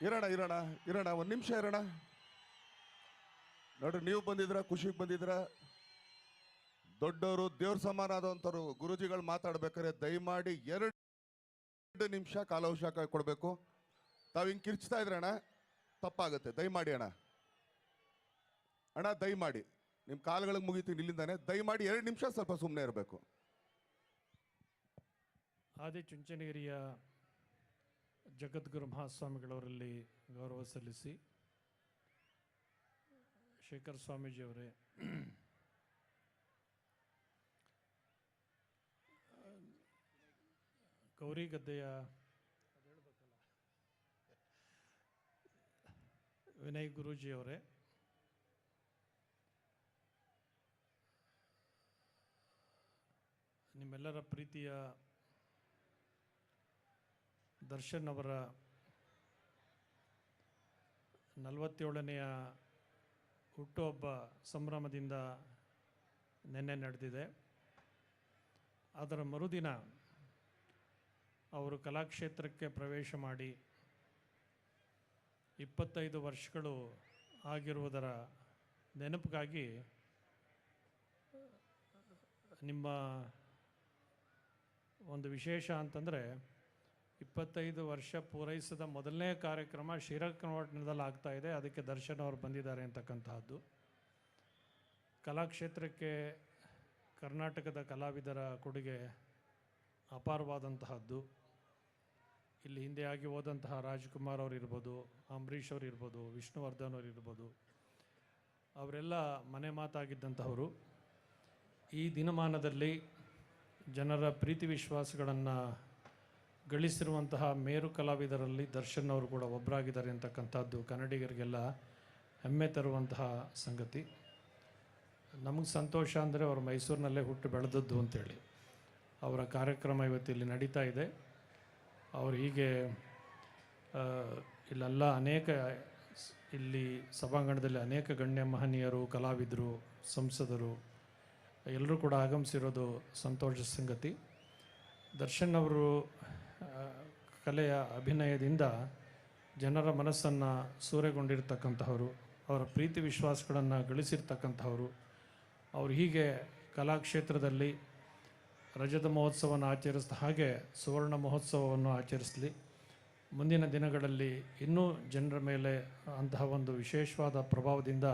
ಇರೋಣ ಇರೋಣ ಇರೋಣ, ಒಂದು ನಿಮಿಷ ಇರೋಣ. ನೋಡ್ರಿ, ನೀವು ಬಂದಿದ್ರ, ಖುಷಿಗೆ ಬಂದಿದ್ರ. ದೊಡ್ಡವರು, ದೇವ್ರ ಸಮಾನ ಆದಂಥವ್ರು ಗುರುಜಿಗಳು ಮಾತಾಡ್ಬೇಕಾದ್ರೆ ದಯಮಾಡಿ 2 ನಿಮಿಷ ಕಾಲಾವಕಾಶ ಕೊಡಬೇಕು. ತಾವು ಹಿಂಗೆ ಕಿರ್ಚ್ತಾ ಇದ್ರಣ್ಣ, ತಪ್ಪಾಗುತ್ತೆ. ದಯಮಾಡಿ ಅಣ್ಣ, ಅಣ್ಣ ದಯಮಾಡಿ, ನಿಮ್ಮ ಕಾಲುಗಳಿಗೆ ಮುಗಿತೀನಿ ಇಲ್ಲಿಂದಾನೆ. ದಯಮಾಡಿ 2 ನಿಮಿಷ ಸ್ವಲ್ಪ ಸುಮ್ಮನೆ ಇರಬೇಕು. ಆದಿಚುಂಚನಗಿರಿಯ ಜಗದ್ಗುರು ಮಹಾಸ್ವಾಮಿಗಳವರಲ್ಲಿ ಗೌರವ ಸಲ್ಲಿಸಿ, ಶೇಖರ್ ಸ್ವಾಮೀಜಿಯವರೇ, ಗೌರಿಗದ್ದೆಯ ವಿನಯ್ ಗುರೂಜಿಯವರೇ, ನಿಮ್ಮೆಲ್ಲರ ಪ್ರೀತಿಯ ದರ್ಶನ್ ಅವರ 47ನೆಯ ಹುಟ್ಟುಹಬ್ಬ ಸಂಭ್ರಮದಿಂದ ನಿನ್ನೆ ನಡೆದಿದೆ. ಅದರ ಮರುದಿನ ಅವರು ಕಲಾಕ್ಷೇತ್ರಕ್ಕೆ ಪ್ರವೇಶ ಮಾಡಿ 25 ವರ್ಷಗಳು ಆಗಿರುವುದರ ನೆನಪಿಗಾಗಿ ನಿಮ್ಮ ಒಂದು ವಿಶೇಷ ಅಂತಂದರೆ 25 ವರ್ಷ ಪೂರೈಸಿದ ಮೊದಲನೇ ಕಾರ್ಯಕ್ರಮ ಶ್ರೀರಂಗಪಟ್ಟಣದಲ್ಲಿ ಆಗ್ತಾ ಇದೆ. ಅದಕ್ಕೆ ದರ್ಶನ್ ಅವರು ಬಂದಿದ್ದಾರೆ ಅಂತಕ್ಕಂತಹದ್ದು. ಕಲಾಕ್ಷೇತ್ರಕ್ಕೆ ಕರ್ನಾಟಕದ ಕಲಾವಿದರ ಕೊಡುಗೆ ಅಪಾರವಾದಂತಹದ್ದು. ಇಲ್ಲಿ ಹಿಂದೆ ಆಗಿ ಹೋದಂತಹ ರಾಜ್ಕುಮಾರ್ ಅವರು ಇರ್ಬೋದು, ಅಂಬರೀಷ್ ಅವರು ಇರ್ಬೋದು, ವಿಷ್ಣುವರ್ಧನ್ ಅವರು ಇರ್ಬೋದು, ಅವರೆಲ್ಲ ಮನೆ ಮಾತಾಗಿದ್ದಂಥವರು. ಈ ದಿನಮಾನದಲ್ಲಿ ಜನರ ಪ್ರೀತಿ ವಿಶ್ವಾಸಗಳನ್ನು ಗಳಿಸಿರುವಂತಹ ಮೇರು ಕಲಾವಿದರಲ್ಲಿ ದರ್ಶನ್ ಅವರು ಕೂಡ ಒಬ್ಬರಾಗಿದ್ದಾರೆ ಅಂತಕ್ಕಂಥದ್ದು ಕನ್ನಡಿಗರಿಗೆಲ್ಲ ಹೆಮ್ಮೆ ತರುವಂತಹ ಸಂಗತಿ. ನಮಗೆ ಸಂತೋಷ ಅಂದರೆ ಅವರು ಮೈಸೂರಿನಲ್ಲೇ ಹುಟ್ಟು ಬೆಳೆದದ್ದು ಅಂತೇಳಿ. ಅವರ ಕಾರ್ಯಕ್ರಮ ಇವತ್ತಿಲ್ಲಿ ನಡೀತಾ ಇದೆ. ಅವರು ಹೀಗೆ ಇಲ್ಲೆಲ್ಲ ಇಲ್ಲಿ ಸಭಾಂಗಣದಲ್ಲಿ ಅನೇಕ ಗಣ್ಯ ಮಹನೀಯರು, ಕಲಾವಿದರು, ಸಂಸದರು ಎಲ್ಲರೂ ಕೂಡ ಆಗಮಿಸಿರೋದು ಸಂತೋಷದ ಸಂಗತಿ. ದರ್ಶನ್ ಅವರು ಕಲೆಯ ಅಭಿನಯದಿಂದ ಜನರ ಮನಸ್ಸನ್ನು ಸೂರೆಗೊಂಡಿರ್ತಕ್ಕಂತಹವರು, ಅವರ ಪ್ರೀತಿ ವಿಶ್ವಾಸಗಳನ್ನು ಗಳಿಸಿರ್ತಕ್ಕಂಥವರು. ಅವರು ಹೀಗೆ ಕಲಾಕ್ಷೇತ್ರದಲ್ಲಿ ರಜತ ಮಹೋತ್ಸವವನ್ನು ಆಚರಿಸಿದ ಹಾಗೆ ಸುವರ್ಣ ಮಹೋತ್ಸವವನ್ನು ಆಚರಿಸಲಿ. ಮುಂದಿನ ದಿನಗಳಲ್ಲಿ ಇನ್ನೂ ಜನರ ಮೇಲೆ ಅಂತಹ ಒಂದು ವಿಶೇಷವಾದ ಪ್ರಭಾವದಿಂದ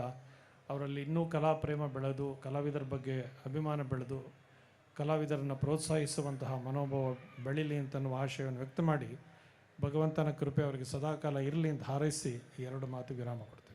ಅವರಲ್ಲಿ ಇನ್ನೂ ಕಲಾ ಪ್ರೇಮ ಬೆಳೆದು, ಕಲಾವಿದರ ಬಗ್ಗೆ ಅಭಿಮಾನ ಬೆಳೆದು, ಕಲಾವಿದರನ್ನು ಪ್ರೋತ್ಸಾಹಿಸುವಂತಹ ಮನೋಭಾವ ಬೆಳೀಲಿ ಅಂತನ್ನುವ ಆಶಯವನ್ನು ವ್ಯಕ್ತ ಮಾಡಿ, ಭಗವಂತನ ಕೃಪೆ ಅವರಿಗೆ ಸದಾಕಾಲ ಇರಲಿ ಅಂತ ಹಾರೈಸಿ 2 ಮಾತು ವಿರಾಮ ಕೊಡ್ತೀನಿ.